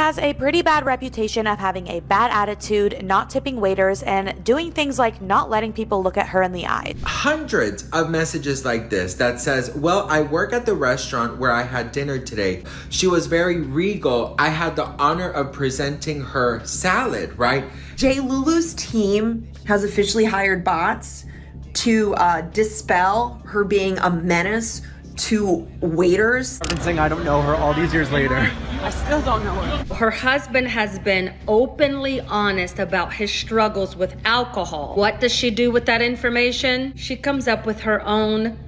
has a pretty bad reputation of having a bad attitude, not tipping waiters, and doing things like not letting people look at her in the eye. Hundreds of messages like this that says, well, I work at the restaurant where I had dinner today. She was very regal. I had the honor of presenting her salad, right? J. Lulu's team has officially hired bots to dispel her being a menace to waiters. Saying I don't know her all these years later. I still don't know her. Her husband has been openly honest about his struggles with alcohol. What does she do with that information? She comes up with her own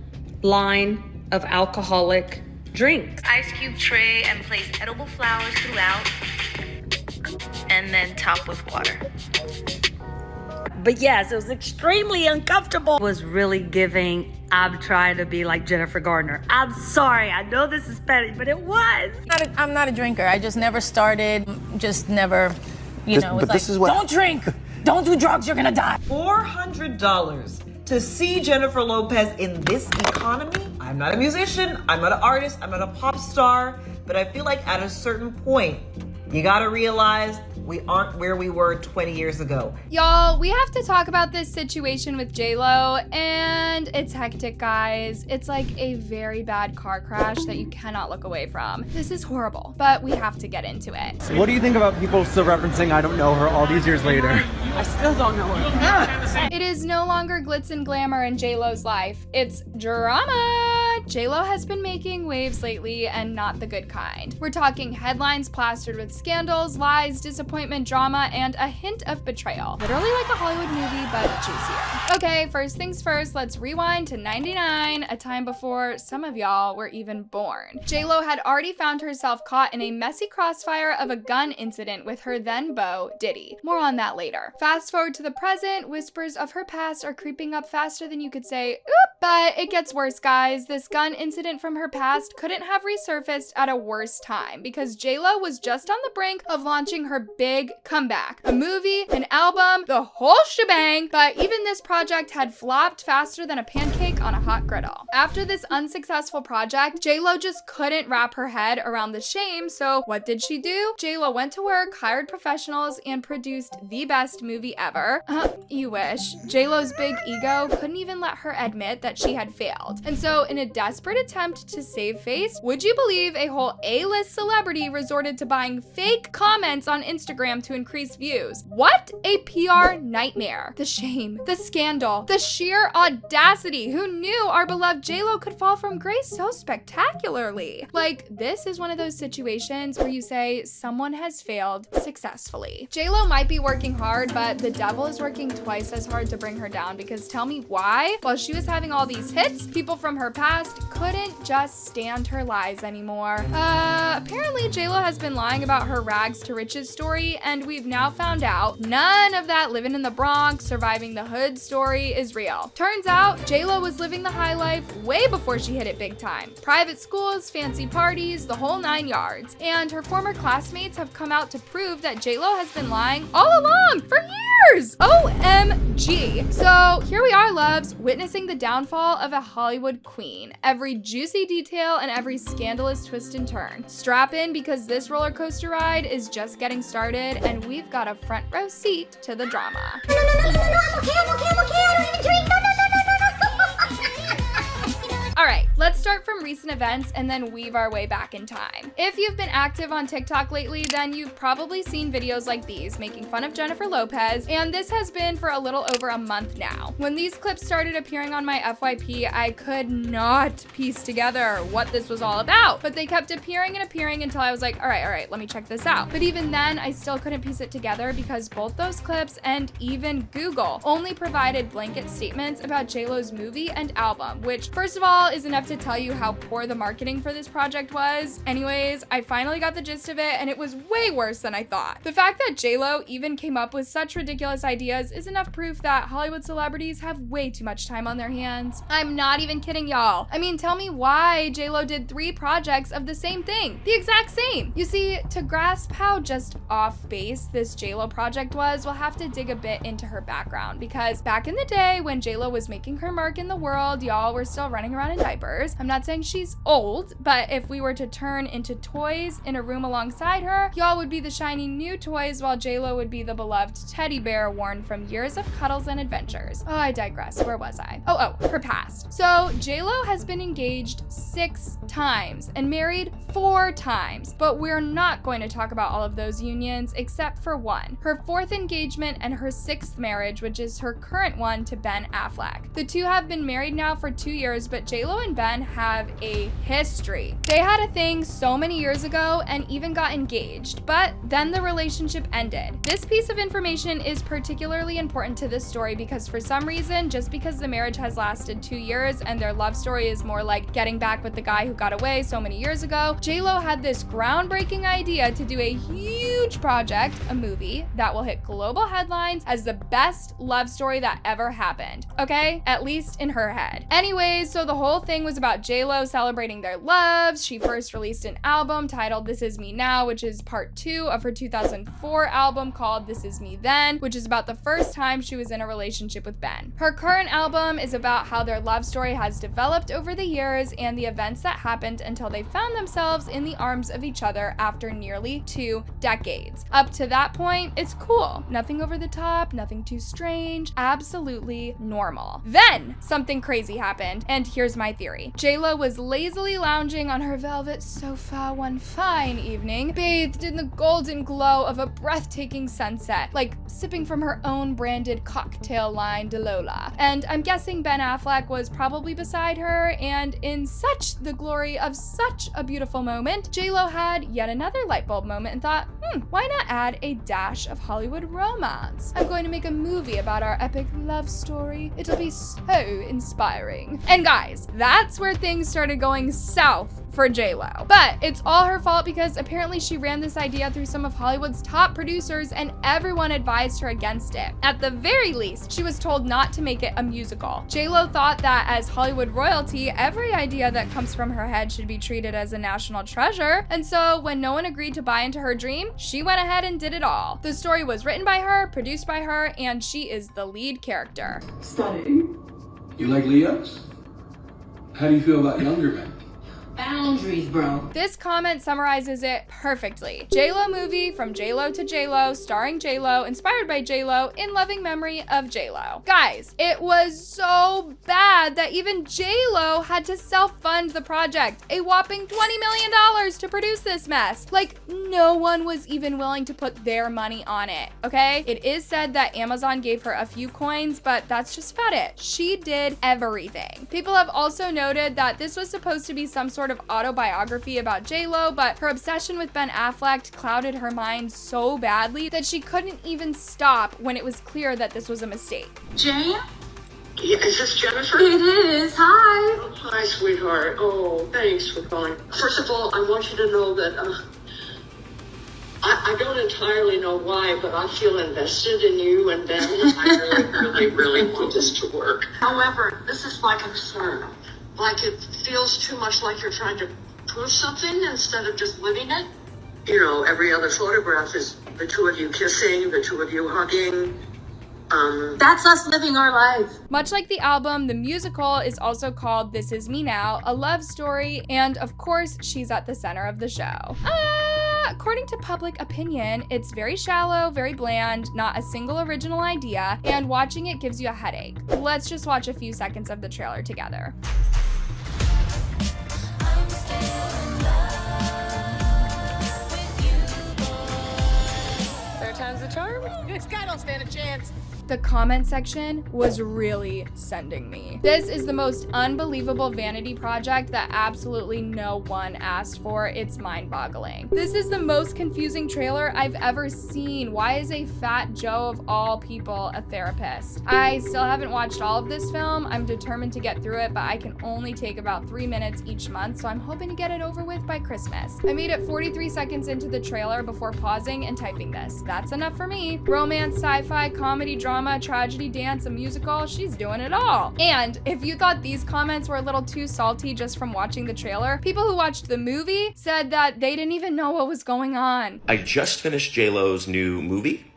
line of alcoholic drinks. Ice cube tray and place edible flowers throughout, and then top with water. But yes, it was extremely uncomfortable. It was really giving, I'm trying to be like Jennifer Gardner. I'm sorry, I know this is petty, but it was. I'm not a drinker. I just never started, just never, you know, it's like, don't drink, don't do drugs, you're gonna die. $400 to see Jennifer Lopez in this economy? I'm not a musician, I'm not an artist, I'm not a pop star, but I feel like at a certain point, you gotta realize we aren't where we were 20 years ago. Y'all, we have to talk about this situation with J-Lo, and it's hectic, guys. It's like a very bad car crash that you cannot look away from. This is horrible, but we have to get into it. What do you think about people still referencing I don't know her all these years later? I still don't know her. It is no longer glitz and glamour in J-Lo's life. It's drama. J-Lo has been making waves lately, and not the good kind. We're talking headlines plastered with scandals, lies, disappointment, drama, and a hint of betrayal. Literally like a Hollywood movie, but juicier. Okay, first things first, let's rewind to '99, a time before some of y'all were even born. J-Lo had already found herself caught in a messy crossfire of a gun incident with her then beau, Diddy. More on that later. Fast forward to the present, whispers of her past are creeping up faster than you could say, oop, but it gets worse, guys. This gun incident from her past couldn't have resurfaced at a worse time, because J-Lo was just on the brink of launching her big comeback. A movie, an album, the whole shebang, but even this project had flopped faster than a pancake on a hot griddle. After this unsuccessful project, J-Lo just couldn't wrap her head around the shame, so what did she do? J-Lo went to work, hired professionals, and produced the best movie ever. You wish. J-Lo's big ego couldn't even let her admit that she had failed. And so, in a desperate attempt to save face, would you believe a whole A-list celebrity resorted to buying fake comments on Instagram to increase views? What a PR nightmare. The shame, the scandal, the sheer audacity. Who knew our beloved J-Lo could fall from grace so spectacularly? Like, this is one of those situations where you say someone has failed successfully. J-Lo might be working hard, but the devil is working twice as hard to bring her down, because tell me why? While she was having all these hits, people from her past couldn't just stand her lies anymore. Apparently J-Lo has been lying about her rags to riches story, and we've now found out none of that living in the Bronx, surviving the hood story is real. Turns out J-Lo was living the high life way before she hit it big time. Private schools, fancy parties, the whole 9 yards. And her former classmates have come out to prove that J-Lo has been lying all along for years. OMG. So here we are, loves, witnessing the downfall of a Hollywood queen. Every juicy detail and every scandalous twist and turn. Strap in, because this roller coaster ride is just getting started, and we've got a front row seat to the drama. No, I'm okay, I don't even drink, no. All right, let's start from recent events and then weave our way back in time. If you've been active on TikTok lately, then you've probably seen videos like these making fun of Jennifer Lopez, and this has been for a little over a month now. When these clips started appearing on my FYP, I could not piece together what this was all about, but they kept appearing and appearing until I was like, all right, let me check this out. But even then, I still couldn't piece it together, because both those clips and even Google only provided blanket statements about J-Lo's movie and album, which, first of all, is enough to tell you how poor the marketing for this project was. Anyways, I finally got the gist of it, and it was way worse than I thought. The fact that J-Lo even came up with such ridiculous ideas is enough proof that Hollywood celebrities have way too much time on their hands. I'm not even kidding, y'all. I mean, tell me why J-Lo did 3 projects of the same thing, the exact same. You see, to grasp how just off base this J-Lo project was, we'll have to dig a bit into her background, because back in the day when J-Lo was making her mark in the world, y'all were still running around in diapers. years. I'm not saying she's old, but if we were to turn into toys in a room alongside her, y'all would be the shiny new toys while JLo would be the beloved teddy bear worn from years of cuddles and adventures. Oh, I digress. Where was I? Oh, her past. So JLo has been engaged 6 times and married 4 times, but we're not going to talk about all of those unions except for one, her 4th engagement and her 6th marriage, which is her current one to Ben Affleck. The two have been married now for 2 years, but JLo and Ben have a history. They had a thing so many years ago and even got engaged, but then the relationship ended. This piece of information is particularly important to this story because for some reason, just because the marriage has lasted 2 years and their love story is more like getting back with the guy who got away so many years ago, JLo had this groundbreaking idea to do a huge project, a movie, that will hit global headlines as the best love story that ever happened. Okay? At least in her head. Anyways, so the whole thing was about JLo celebrating their loves. She first released an album titled This Is Me Now, which is part 2 of her 2004 album called This Is Me Then, which is about the first time she was in a relationship with Ben. Her current album is about how their love story has developed over the years and the events that happened until they found themselves in the arms of each other after nearly 2 decades. Up to that point, it's cool. Nothing over the top, nothing too strange, absolutely normal. Then something crazy happened, and here's my theory. JLo was lazily lounging on her velvet sofa one fine evening, bathed in the golden glow of a breathtaking sunset, like sipping from her own branded cocktail line DeLola. And I'm guessing Ben Affleck was probably beside her, and in such the glory of such a beautiful moment, JLo had yet another light bulb moment and thought, why not add a dash of Hollywood romance? I'm going to make a movie about our epic love story. It'll be so inspiring. And guys, that's where things started going south for JLo. But it's all her fault because apparently she ran this idea through some of Hollywood's top producers and everyone advised her against it. At the very least, she was told not to make it a musical. JLo thought that as Hollywood royalty, every idea that comes from her head should be treated as a national treasure. And so when no one agreed to buy into her dream, she went ahead and did it all. The story was written by her, produced by her, and she is the lead character. Stunning. You like Leos? How do you feel about younger men? Boundaries, bro. This comment summarizes it perfectly. JLo movie from JLo to JLo, starring JLo, inspired by JLo, in loving memory of JLo. Guys, it was so bad that even JLo had to self-fund the project. A whopping $20 million to produce this mess. Like, no one was even willing to put their money on it, okay? It is said that Amazon gave her a few coins, but that's just about it. She did everything. People have also noted that this was supposed to be some sort of autobiography about JLo, but her obsession with Ben Affleck clouded her mind so badly that she couldn't even stop when it was clear that this was a mistake. Jane? Yeah, is this Jennifer? It is. Hi. Oh, hi, sweetheart. Oh, thanks for calling. First of all, I want you to know that I don't entirely know why, but I feel invested in you and Ben. I really want this to work. However, this is my concern. Like it feels too much like you're trying to prove something instead of just living it. You know, every other photograph is the two of you kissing, the two of you hugging. That's us living our life. Much like the album, the musical is also called This Is Me Now, a love story, and of course, she's at the center of the show. According to public opinion, it's very shallow, very bland, not a single original idea, and watching it gives you a headache. Let's just watch a few seconds of the trailer together. Third time's the charm. This guy don't stand a chance. The comment section was really sending me. This is the most unbelievable vanity project that absolutely no one asked for. It's mind-boggling. This is the most confusing trailer I've ever seen. Why is a fat Joe of all people a therapist? I still haven't watched all of this film. I'm determined to get through it, but I can only take about 3 minutes each month, so I'm hoping to get it over with by Christmas. I made it 43 seconds into the trailer before pausing and typing this. That's enough for me. Romance, sci-fi, comedy, drama, tragedy, dance, a musical, she's doing it all. And if you thought these comments were a little too salty just from watching the trailer, people who watched the movie said that they didn't even know what was going on. I just finished JLo's new movie.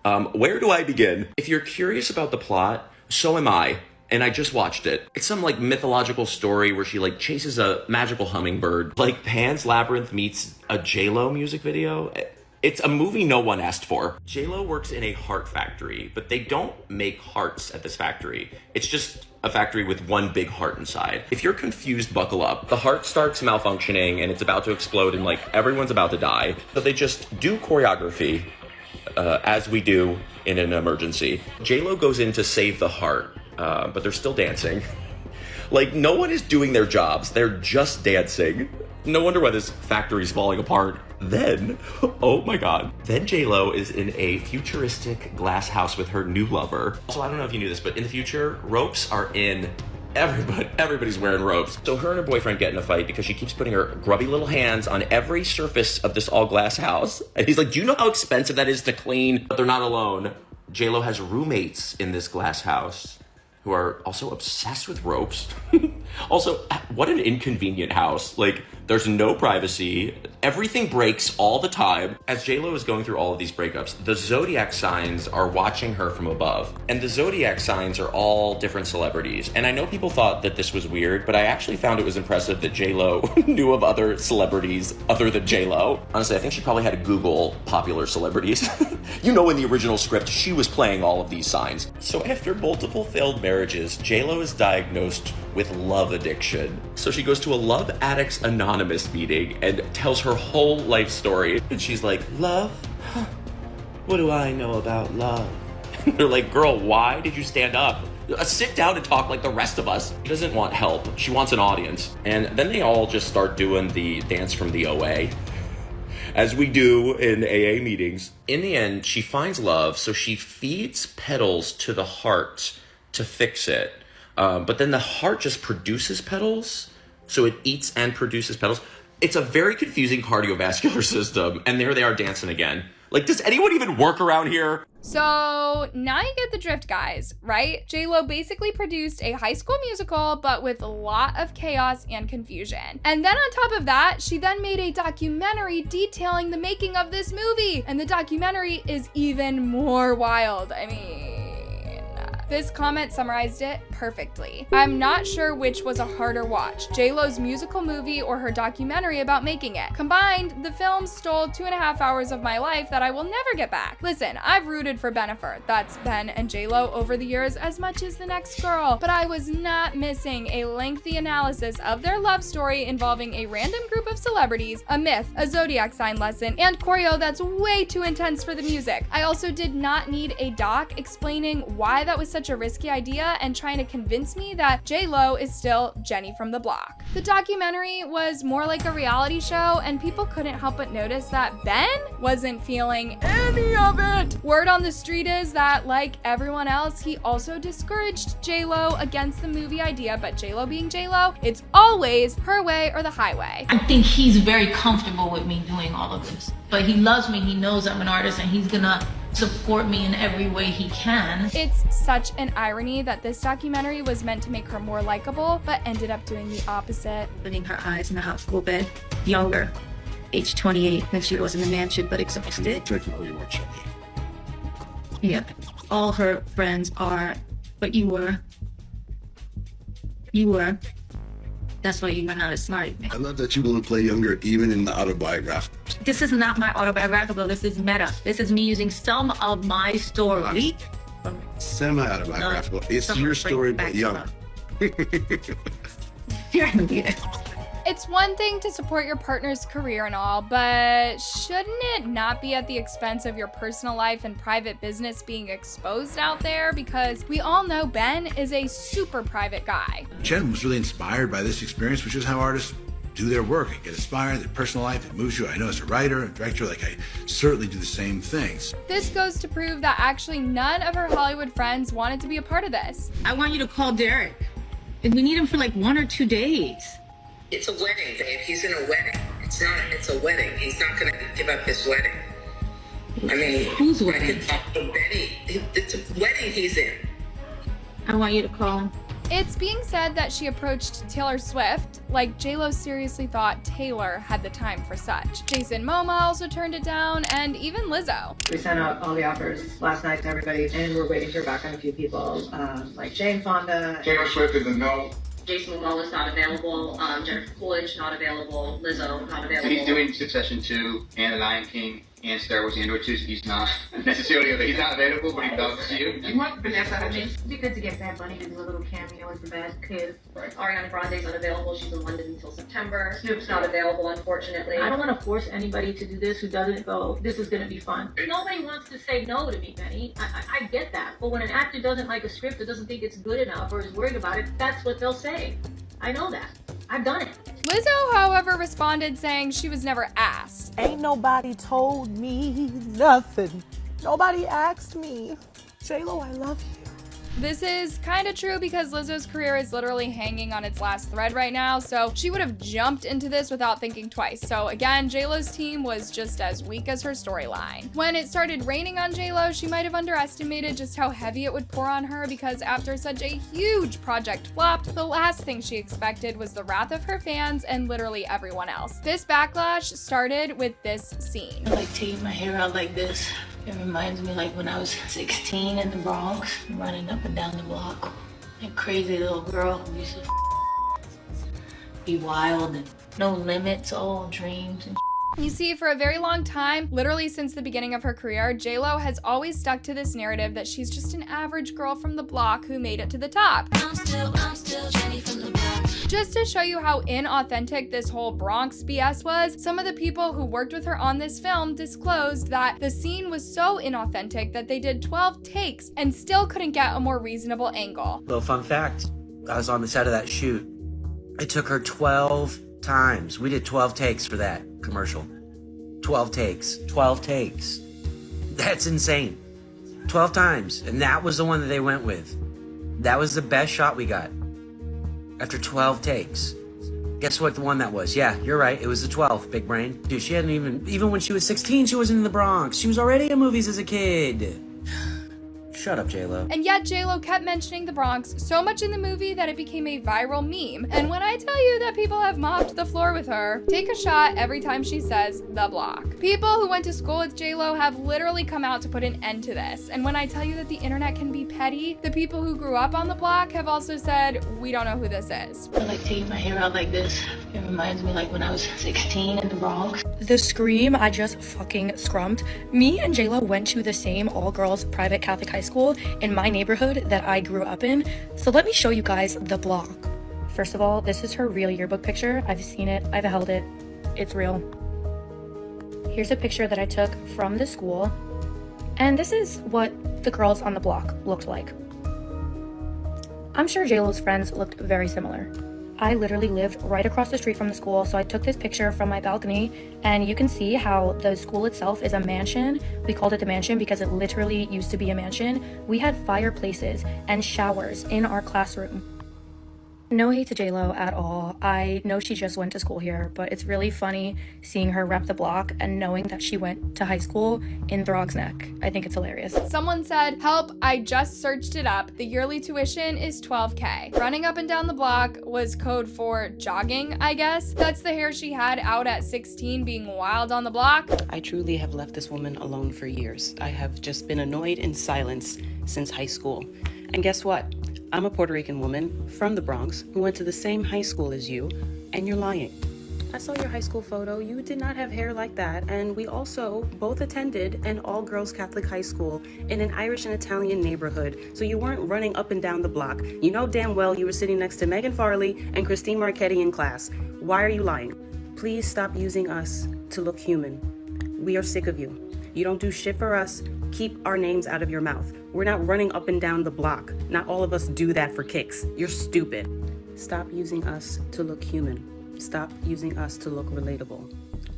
Where do I begin? If you're curious about the plot, so am I. and I just watched it. It's some like mythological story where she like chases a magical hummingbird. Like Pan's Labyrinth meets a J-Lo music video. It's a movie no one asked for. J-Lo works in a heart factory, but they don't make hearts at this factory. It's just a factory with one big heart inside. If you're confused, buckle up. The heart starts malfunctioning and it's about to explode and like everyone's about to die. So they just do choreography as we do in an emergency. J-Lo goes in to save the heart, but they're still dancing. Like no one is doing their jobs. They're just dancing. No wonder why this factory's falling apart. Then, oh my God, then J-Lo is in a futuristic glass house with her new lover. Also, I don't know if you knew this, but in the future, ropes are in. Everybody's wearing ropes. So her and her boyfriend get in a fight because she keeps putting her grubby little hands on every surface of this all glass house. And he's like, do you know how expensive that is to clean? But they're not alone. J-Lo has roommates in this glass house who are also obsessed with ropes. Also, what an inconvenient house. Like, there's no privacy. Everything breaks all the time. As J-Lo is going through all of these breakups, the zodiac signs are watching her from above. And the zodiac signs are all different celebrities. And I know people thought that this was weird, but I actually found it was impressive that J-Lo knew of other celebrities other than J-Lo. Honestly, I think she probably had to Google popular celebrities. You know, in the original script, she was playing all of these signs. So after multiple failed marriages, J-Lo is diagnosed with love addiction. So she goes to a Love Addicts Anonymous meeting and tells her whole life story. And she's like, love? What do I know about love? They're like, girl, why did you stand up? Sit down and talk like the rest of us. She doesn't want help. She wants an audience. And then they all just start doing the dance from the OA, as we do in AA meetings. In the end, she finds love, so she feeds petals to the heart to fix it. But then the heart just produces petals, so it eats and produces petals. It's a very confusing cardiovascular system, and there they are dancing again. Like, does anyone even work around here? So now you get the drift, guys, right? J-Lo basically produced a High School Musical, but with a lot of chaos and confusion. And then on top of that, she then made a documentary detailing the making of this movie. And the documentary is even more wild. I mean, this comment summarized it perfectly. I'm not sure which was a harder watch, J-Lo's musical movie or her documentary about making it. Combined, the film stole 2.5 hours of my life that I will never get back. Listen, I've rooted for Bennifer, that's Ben and J-Lo, over the years as much as the next girl, but I was not missing a lengthy analysis of their love story involving a random group of celebrities, a myth, a zodiac sign lesson, and choreo that's way too intense for the music. I also did not need a doc explaining why that was such a risky idea and trying to convince me that J-Lo is still Jenny from the block. The documentary was more like a reality show, and people couldn't help but notice that Ben wasn't feeling any of it. Word on the street is that, like everyone else, he also discouraged J-Lo against the movie idea, but J-Lo being J-Lo, it's always her way or the highway. I think he's very comfortable with me doing all of this, but he loves me, he knows I'm an artist, and he's gonna support me in every way he can. It's such an irony that this documentary was meant to make her more likable, but ended up doing the opposite. Putting her eyes in the hot school bed, younger, age 28, when she was in the mansion, but exhausted. Yeah, all her friends are, but you were. That's why you were not as smart. I love that you want to play younger, even in the autobiography. This is not my autobiographical, this is meta. This is me using some of my story. Semi-autobiographical. It's your story, but young. It's one thing to support your partner's career and all, but shouldn't it not be at the expense of your personal life and private business being exposed out there? Because we all know Ben is a super private guy. Jen was really inspired by this experience, which is how artists do their work. They get inspired, their personal life, it moves you. I know as a writer and director, like I certainly do the same things. This goes to prove that actually none of her Hollywood friends wanted to be a part of this. I want you to call Derek. We need him for like 1 or 2 days. It's a wedding, babe. He's in a wedding. It's a wedding. He's not gonna give up his wedding. I mean, whose wedding? It's a wedding he's in. I want you to call him. It's being said that she approached Taylor Swift, like J-Lo seriously thought Taylor had the time for such. Jason Momoa also turned it down, and even Lizzo. We sent out all the offers last night to everybody, and we're waiting to hear back on a few people, like Jane Fonda. Taylor Swift is a no. Jason Momoa is not available. Jennifer Coolidge not available. Lizzo not available. He's doing Succession 2 and The Lion King and Star Wars Andor 2, so he's not necessarily he's not available, but he does to you. You want Vanessa Hudgens? It'd be good to get Bad Bunny to do a little cameo as the bad kid. Ariana Grande's unavailable. She's in London until September. Snoop's not available, unfortunately. I don't want to force anybody to do this who doesn't go, this is going to be fun. Nobody wants to say no to me, Penny. I get that. But when an actor doesn't like a script or doesn't think it's good enough or is worried about it, that's what they'll say. I know that. I've done it. Lizzo, however, responded saying she was never asked. Ain't nobody told me nothing. Nobody asked me. J-Lo, I love you. This is kind of true because Lizzo's career is literally hanging on its last thread right now, so she would have jumped into this without thinking twice. So again, J-Lo's team was just as weak as her storyline. When it started raining on J-Lo, she might have underestimated just how heavy it would pour on her because after such a huge project flopped, the last thing she expected was the wrath of her fans and literally everyone else. This backlash started with this scene. I like taking my hair out like this. It reminds me like when I was 16 in the Bronx, running up and down the block. A crazy little girl who used to be wild and no limits, all dreams and You see, for a very long time, literally since the beginning of her career, J-Lo has always stuck to this narrative that she's just an average girl from the block who made it to the top. I'm still Jenny from the block. Just to show you how inauthentic this whole Bronx BS was, some of the people who worked with her on this film disclosed that the scene was so inauthentic that they did 12 takes and still couldn't get a more reasonable angle. Little fun fact, I was on the set of that shoot. It took her 12 times. We did 12 takes for that commercial. 12 takes. 12 takes. That's insane. 12 times. And that was the one that they went with. That was the best shot we got. After 12 takes. Guess what the one that was? Yeah, you're right. It was the 12th, big brain. Dude, she hadn't even when she was 16, she wasn't in the Bronx. She was already in movies as a kid. Shut up, J-Lo. And yet J-Lo kept mentioning the Bronx so much in the movie that it became a viral meme. And when I tell you that people have mopped the floor with her, take a shot every time she says the block. People who went to school with J-Lo have literally come out to put an end to this. And when I tell you that the internet can be petty, the people who grew up on the block have also said, we don't know who this is. I like taking my hair out like this. It reminds me like when I was 16 in the Bronx. The scream I just fucking scrumped. Me and J-Lo went to the same all-girls private Catholic high school in my neighborhood that I grew up in. So let me show you guys the block. First of all, this is her real yearbook picture. I've seen it, I've held it. It's real. Here's a picture that I took from the school. And this is what the girls on the block looked like. I'm sure J-Lo's friends looked very similar. I literally lived right across the street from the school, so I took this picture from my balcony, and you can see how the school itself is a mansion. We called it the mansion because it literally used to be a mansion. We had fireplaces and showers in our classroom. No hate to J-Lo at all. I know she just went to school here, but it's really funny seeing her rep the block and knowing that she went to high school in Throg's Neck. I think it's hilarious. Someone said, help, I just searched it up. The yearly tuition is $12K. Running up and down the block was code for jogging, I guess. That's the hair she had out at 16 being wild on the block. I truly have left this woman alone for years. I have just been annoyed in silence since high school. And guess what? I'm a Puerto Rican woman from the Bronx who went to the same high school as you, and you're lying. I saw your high school photo. You did not have hair like that, and we also both attended an all-girls Catholic high school in an Irish and Italian neighborhood, so you weren't running up and down the block. You know damn well you were sitting next to Megan Farley and Christine Marchetti in class. Why are you lying? Please stop using us to look human. We are sick of you. You don't do shit for us. Keep our names out of your mouth. We're not running up and down the block. Not all of us do that for kicks. You're stupid. Stop using us to look human. Stop using us to look relatable.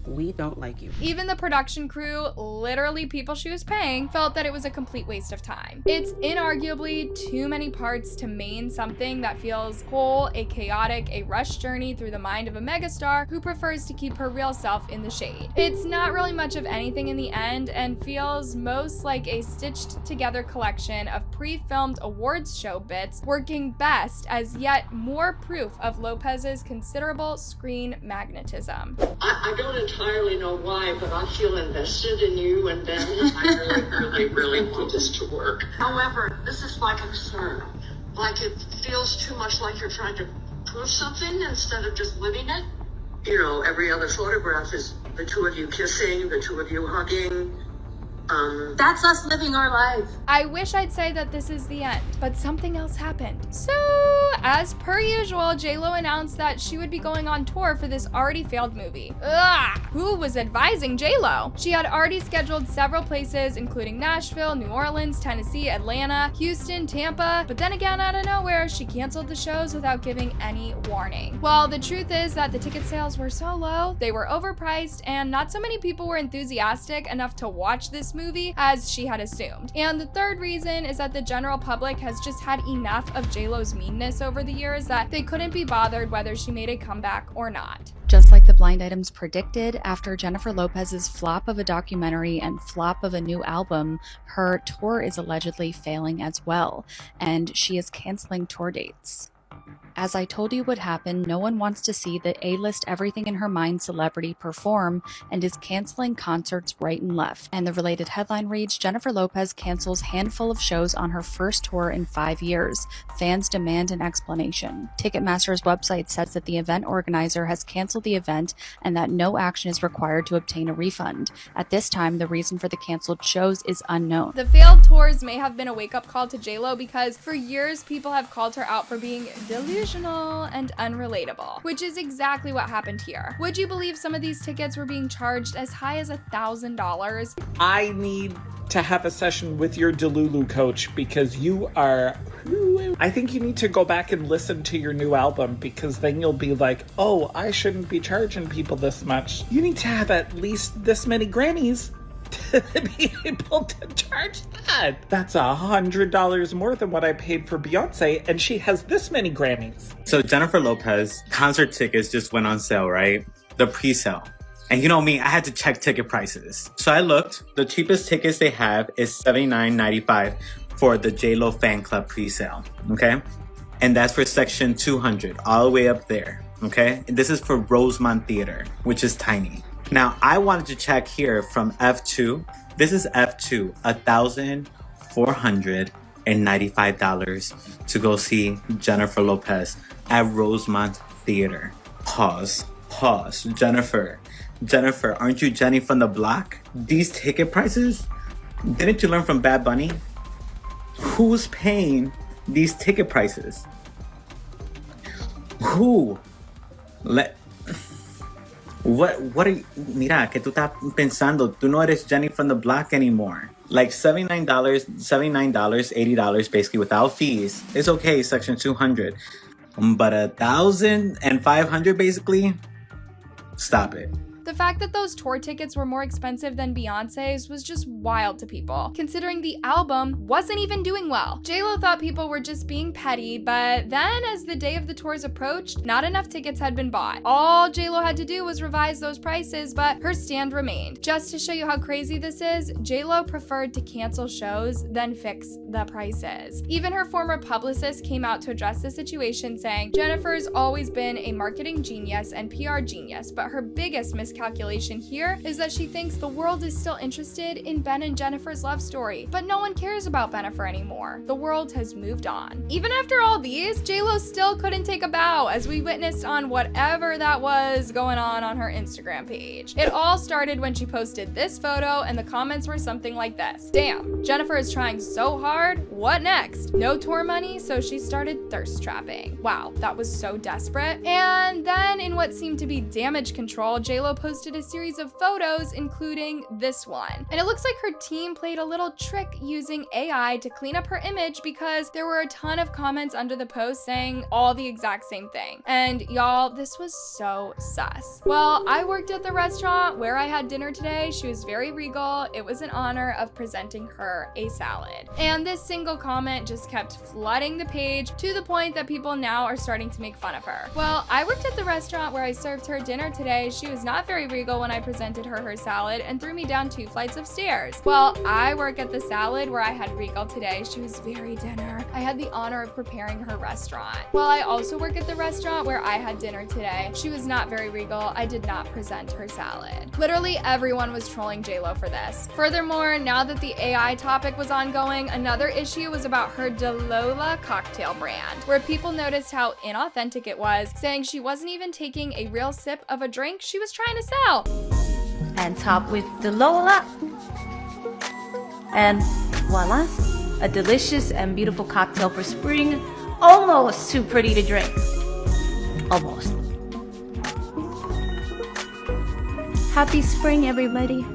we don't like you. Even the production crew, literally people she was paying, felt that it was a complete waste of time. It's inarguably too many parts to main something that feels whole, a chaotic, a rushed journey through the mind of a megastar who prefers to keep her real self in the shade. It's not really much of anything in the end and feels most like a stitched together collection of pre-filmed awards show bits working best as yet more proof of Lopez's considerable screen magnetism. I don't entirely know why, but I feel invested in you and Ben. I really want this to work. However, this is my concern. Like, it feels too much like you're trying to prove something instead of just living it. You know, every other photograph is the two of you kissing, the two of you hugging. That's us living our life. I wish I'd say that this is the end, but something else happened. So, as per usual, J-Lo announced that she would be going on tour for this already failed movie. Ugh! Who was advising J-Lo? She had already scheduled several places, including Nashville, New Orleans, Tennessee, Atlanta, Houston, Tampa, but then again, out of nowhere, she canceled the shows without giving any warning. Well, the truth is that the ticket sales were so low, they were overpriced, and not so many people were enthusiastic enough to watch this movie as she had assumed. And the third reason is that the general public has just had enough of J-Lo's meanness over the years that they couldn't be bothered whether she made a comeback or not. Just like the blind items predicted, after Jennifer Lopez's flop of a documentary and flop of a new album, her tour is allegedly failing as well, and she is canceling tour dates. As I told you would happen, no one wants to see the A-list everything in her mind celebrity perform and is canceling concerts right and left. And the related headline reads, Jennifer Lopez cancels handful of shows on her first tour in 5 years. Fans demand an explanation. Ticketmaster's website says that the event organizer has canceled the event and that no action is required to obtain a refund. At this time, the reason for the canceled shows is unknown. The failed tours may have been a wake-up call to J-Lo because for years people have called her out for being delusional and unrelatable, which is exactly what happened here. Would you believe some of these tickets were being charged as high as $1,000? I need to have a session with your Delulu coach because you are... I think you need to go back and listen to your new album because then you'll be like, oh, I shouldn't be charging people this much. You need to have at least this many Grammys to be able to charge that. That's $100 more than what I paid for Beyonce, and she has this many Grammys. So Jennifer Lopez concert tickets just went on sale, right? The pre-sale. And you know me, I had to check ticket prices. So I looked. The cheapest tickets they have is $79.95 for the J-Lo fan club pre-sale, okay? And that's for section 200, all the way up there, okay? And this is for Rosemont Theater, which is tiny. Now, I wanted to check here from F2. This is F2, $1,495 to go see Jennifer Lopez at Rosemont Theater. Pause. Jennifer, aren't you Jenny from the block? These ticket prices? Didn't you learn from Bad Bunny? Who's paying these ticket prices? Who? What are you, mira, que tú estás pensando, tú no eres Jenny from the block anymore. Like $79, $80 basically without fees. It's okay, section 200. But $1,500 basically? Stop it. The fact that those tour tickets were more expensive than Beyonce's was just wild to people, considering the album wasn't even doing well. J-Lo thought people were just being petty, but then as the day of the tours approached, not enough tickets had been bought. All J-Lo had to do was revise those prices, but her stand remained. Just to show you how crazy this is, J-Lo preferred to cancel shows than fix the prices. Even her former publicist came out to address the situation, saying, Jennifer's always been a marketing genius and PR genius, but her biggest miscalculation here is that she thinks the world is still interested in Ben and Jennifer's love story, but no one cares about Bennifer anymore. The world has moved on. Even after all these, J-Lo still couldn't take a bow, as we witnessed on whatever that was going on her Instagram page. It all started when she posted this photo, and the comments were something like this. Damn, Jennifer is trying so hard, what next? No tour money, so she started thirst trapping. Wow, that was so desperate. And then in what seemed to be damage control, J-Lo posted a series of photos, including this one. And it looks like her team played a little trick using AI to clean up her image because there were a ton of comments under the post saying all the exact same thing. And y'all, this was so sus. Well, I worked at the restaurant where I had dinner today. She was very regal. It was an honor of presenting her a salad. And this single comment just kept flooding the page to the point that people now are starting to make fun of her. Well, I worked at the restaurant where I served her dinner today. She was not very regal when I presented her salad and threw me down 2 flights of stairs. Well, I work at the salad where I had regal today. She was very dinner. I had the honor of preparing her restaurant. Well, I also work at the restaurant where I had dinner today. She was not very regal. I did not present her salad. Literally everyone was trolling JLo for this. Furthermore, now that the AI topic was ongoing, another issue was about her Dalola cocktail brand, where people noticed how inauthentic it was, saying she wasn't even taking a real sip of a drink she was trying to sell. And top with the Lola. And voila, a delicious and beautiful cocktail for spring. Almost too pretty to drink. Almost. Happy spring, everybody.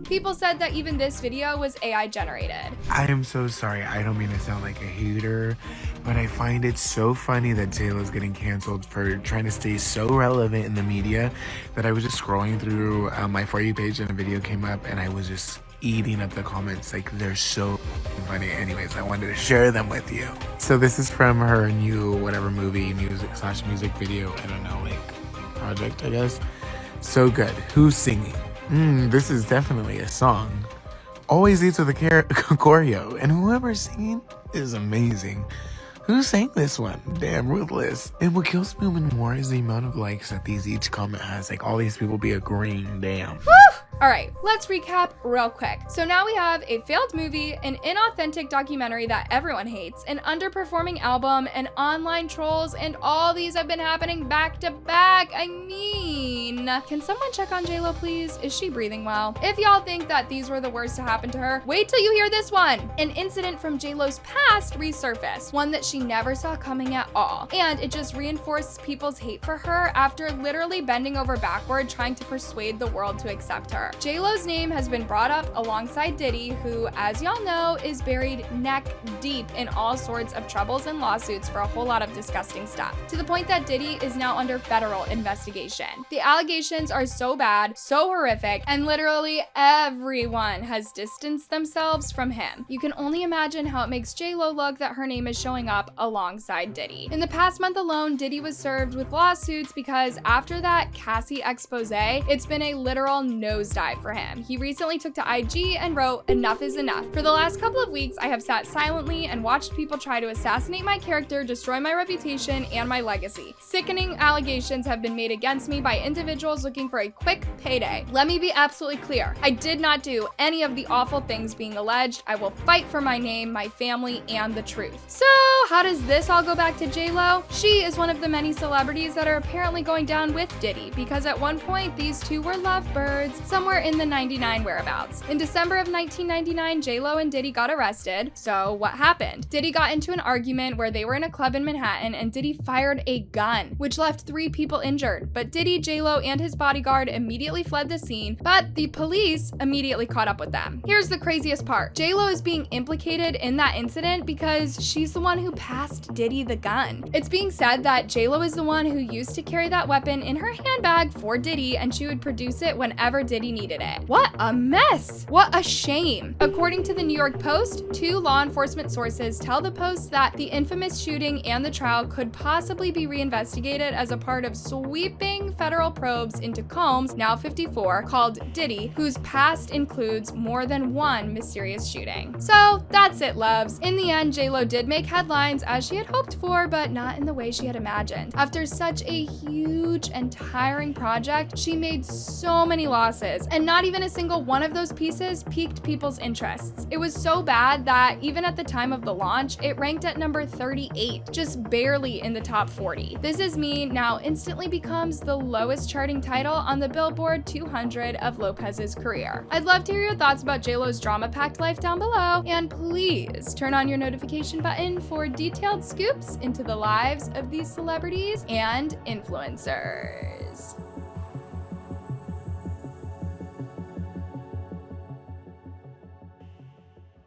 People said that even this video was AI generated. I am so sorry. I don't mean to sound like a hater, but I find it so funny that JLo's getting canceled for trying to stay so relevant in the media that I was just scrolling through my For You page and a video came up and I was just eating up the comments. Like, they're so funny. Anyways, I wanted to share them with you. So this is from her new whatever movie, music video, I don't know, like project, I guess. So good. Who's singing? This is definitely a song. Always leads with a choreo, and whoever's singing is amazing. Who sang this one? Damn, ruthless. And what kills me even more is the amount of likes that each comment has. Like, all these people be agreeing, damn. Woo! Alright, let's recap real quick. So now we have a failed movie, an inauthentic documentary that everyone hates, an underperforming album, and online trolls, and all these have been happening back to back. I mean, can someone check on JLo, please? Is she breathing well? If y'all think that these were the worst to happen to her, wait till you hear this one. An incident from JLo's past resurfaced, one that she never saw coming at all. And it just reinforced people's hate for her after literally bending over backward trying to persuade the world to accept her. JLo's name has been brought up alongside Diddy, who, as y'all know, is buried neck deep in all sorts of troubles and lawsuits for a whole lot of disgusting stuff, to the point that Diddy is now under federal investigation. The allegations are so bad, so horrific, and literally everyone has distanced themselves from him. You can only imagine how it makes JLo look that her name is showing up alongside Diddy. In the past month alone, Diddy was served with lawsuits because after that Cassie expose, it's been a literal nosedive for him. He recently took to IG and wrote, "Enough is enough. For the last couple of weeks, I have sat silently and watched people try to assassinate my character, destroy my reputation, and my legacy. Sickening allegations have been made against me by individuals looking for a quick payday. Let me be absolutely clear. I did not do any of the awful things being alleged. I will fight for my name, my family, and the truth." So, how does this all go back to JLo? She is one of the many celebrities that are apparently going down with Diddy, because at one point these two were lovebirds, somewhere in the 99 whereabouts. In December of 1999, JLo and Diddy got arrested. So what happened? Diddy got into an argument where they were in a club in Manhattan and Diddy fired a gun, which left 3 people injured. But Diddy, JLo, and his bodyguard immediately fled the scene, but the police immediately caught up with them. Here's the craziest part. JLo is being implicated in that incident because she's the one who passed Diddy the gun. It's being said that JLo is the one who used to carry that weapon in her handbag for Diddy, and she would produce it whenever Diddy needed it. What a mess! What a shame! According to the New York Post, 2 law enforcement sources tell the Post that the infamous shooting and the trial could possibly be reinvestigated as a part of sweeping federal probes into Combs, now 54, called Diddy, whose past includes more than one mysterious shooting. So that's it, loves. In the end, JLo did make headlines as she had hoped for, but not in the way she had imagined. After such a huge and tiring project, she made so many losses, and not even a single one of those pieces piqued people's interests. It was so bad that even at the time of the launch, it ranked at number 38, just barely in the top 40. This Is Me now instantly becomes the lowest charting title on the Billboard 200 of Lopez's career. I'd love to hear your thoughts about JLo's drama-packed life down below, and please turn on your notification button for detailed scoops into the lives of these celebrities and influencers.